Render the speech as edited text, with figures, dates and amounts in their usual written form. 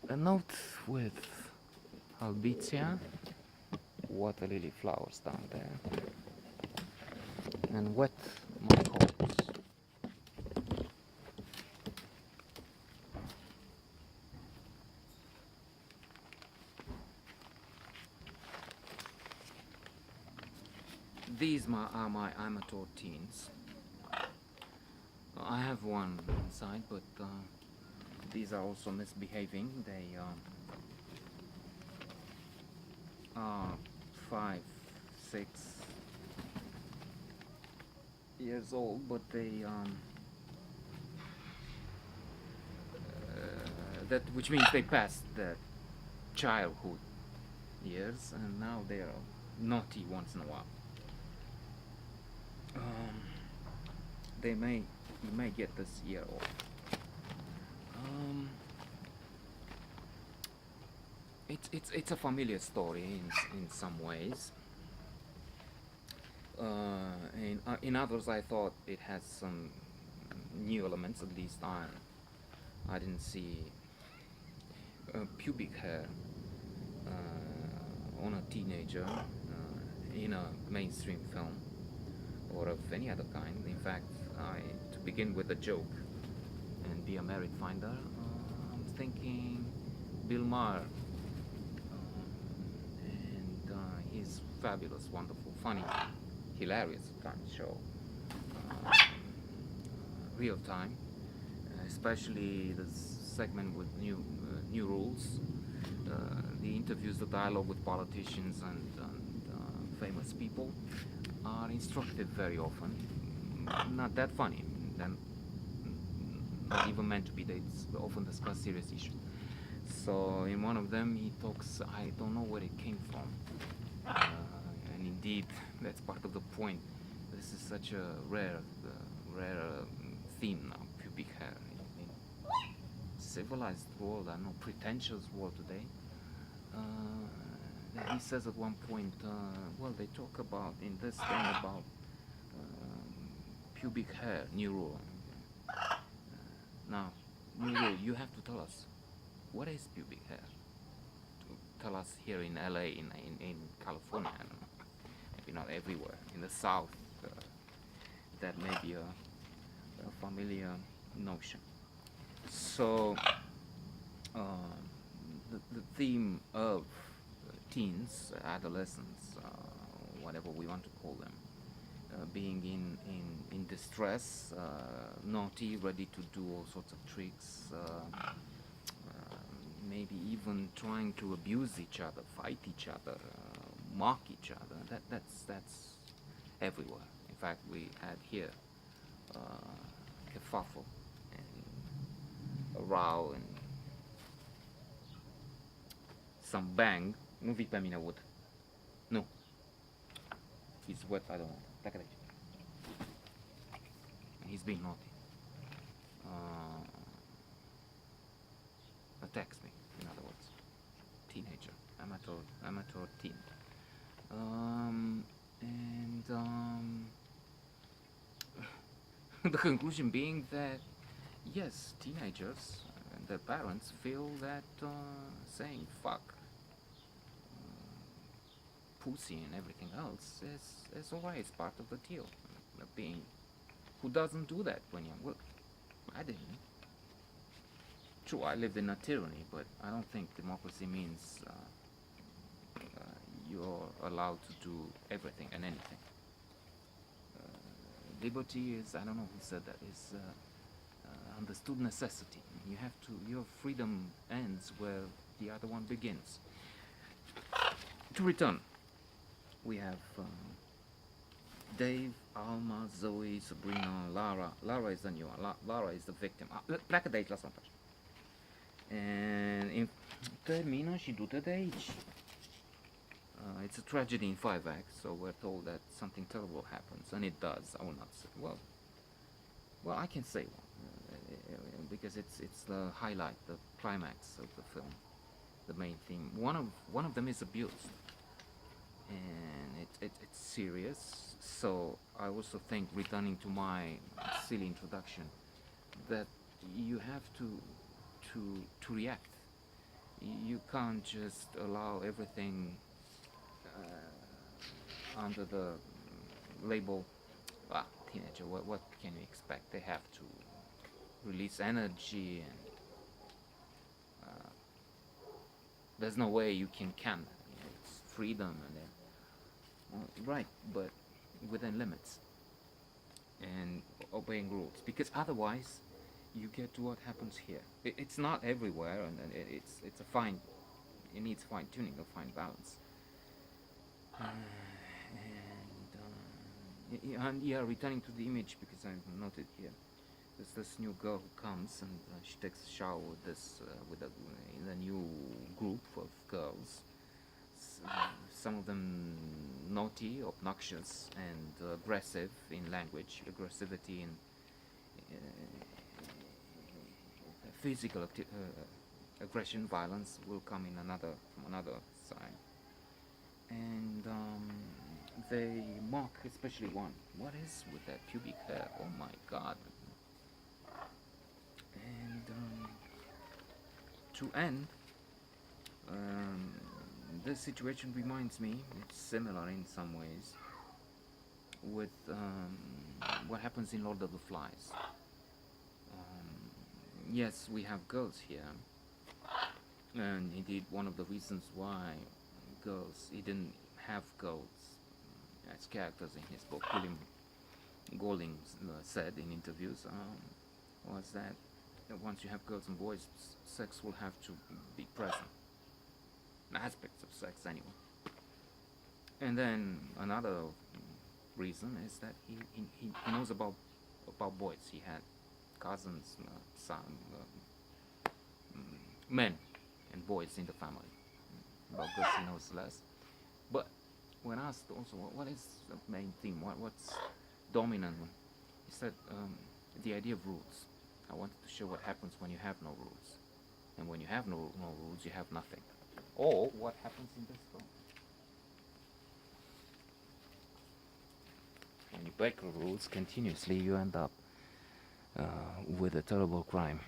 A note with Albizia, water lily flowers down there, and wet my corpse. These are my amateur teens. I have one inside, but these are also misbehaving. They are 5, 6 years old, but they that which means they passed the childhood years, and now they are naughty once in a while. Um, you may get this year off. Um, it's a familiar story in some ways. In others, I thought it has some new elements. At least I didn't see pubic hair on a teenager in a mainstream film or of any other kind. In fact, to begin with a joke and be a merit finder, I'm thinking Bill Maher and his fabulous, wonderful, funny, hilarious kind of show, real time, especially the segment with new rules, the interviews, the dialogue with politicians and famous people are instructive very often. Not that funny, and not even meant to be. They often discuss serious issues. So in one of them, he talks. I don't know where it came from, and indeed, that's part of the point. This is such a rare theme now, pubic hair in civilized world. I know, pretentious world today. He says at one point, well, they talk about in this thing about pubic hair, new rule. Now, new rule, you have to tell us, what is pubic hair? To tell us here in LA, in California, I don't know, maybe not everywhere. In the South, that may be a familiar notion. So, the theme of teens, adolescents, whatever we want to call them, being in distress, naughty, ready to do all sorts of tricks, maybe even trying to abuse each other, fight each other, mock each other. That's everywhere. In fact, we had here kerfuffle and a row and some bang. Nu vii pe mine, Wood. Nu. He's wet, I don't want. Pleacă de aici. And he's being naughty. Attacks me, in other words. Teenager. Amateur teen. And the conclusion being that yes, teenagers and their parents feel that saying fuck, pussy and everything else is alright, it's part of the deal. Being, who doesn't do that when you're, well, I didn't. True, I lived in a tyranny, but I don't think democracy means you're allowed to do everything and anything. Liberty is, I don't know who said that, is understood necessity. You have to, your freedom ends where the other one begins. To return, we have Dave, Alma, Zoe, Sabrina, Lara. Lara is the new one. Lara is the victim. Pleacă de aici, lasă-mă în pace. And termină și du-te de aici. It's a tragedy in 5 acts, so we're told that something terrible happens, and it does. I will not say. Well, I can say one because it's the highlight, the climax of the film, the main theme. One of them is abused, and it's serious. So I also think, returning to my silly introduction, that you have to react You can't just allow everything under the label, teenager. What can you expect? They have to release energy, and there's no way you can. It's freedom, and then, right, but within limits and obeying rules, because otherwise you get to what happens here. It's not everywhere, and it's a fine. It needs fine tuning, a fine balance. And yeah, returning to the image, because I've noted here, there's this new girl who comes, and she takes a shower with this in a new group of girls. Some of them naughty, obnoxious, and aggressive in language, aggressivity and physical aggression, violence will come in from another side, and they mock, especially one. What is with that pubic hair? Oh my God! And to end, this situation reminds me, it's similar in some ways, with what happens in Lord of the Flies. Yes, we have girls here, and indeed one of the reasons why he didn't have girls as characters in his book, William Golding said in interviews, was that once you have girls and boys, sex will have to be present. Aspects of sex, anyway. And then another reason is that he knows about boys. He had cousins, men and boys in the family. About girls he knows less. But when asked also what is the main theme, what's dominant, he said the idea of rules. I wanted to show what happens when you have no rules, and when you have no rules, you have nothing. Or what happens in this film? When you break the rules continuously, you end up with a terrible crime.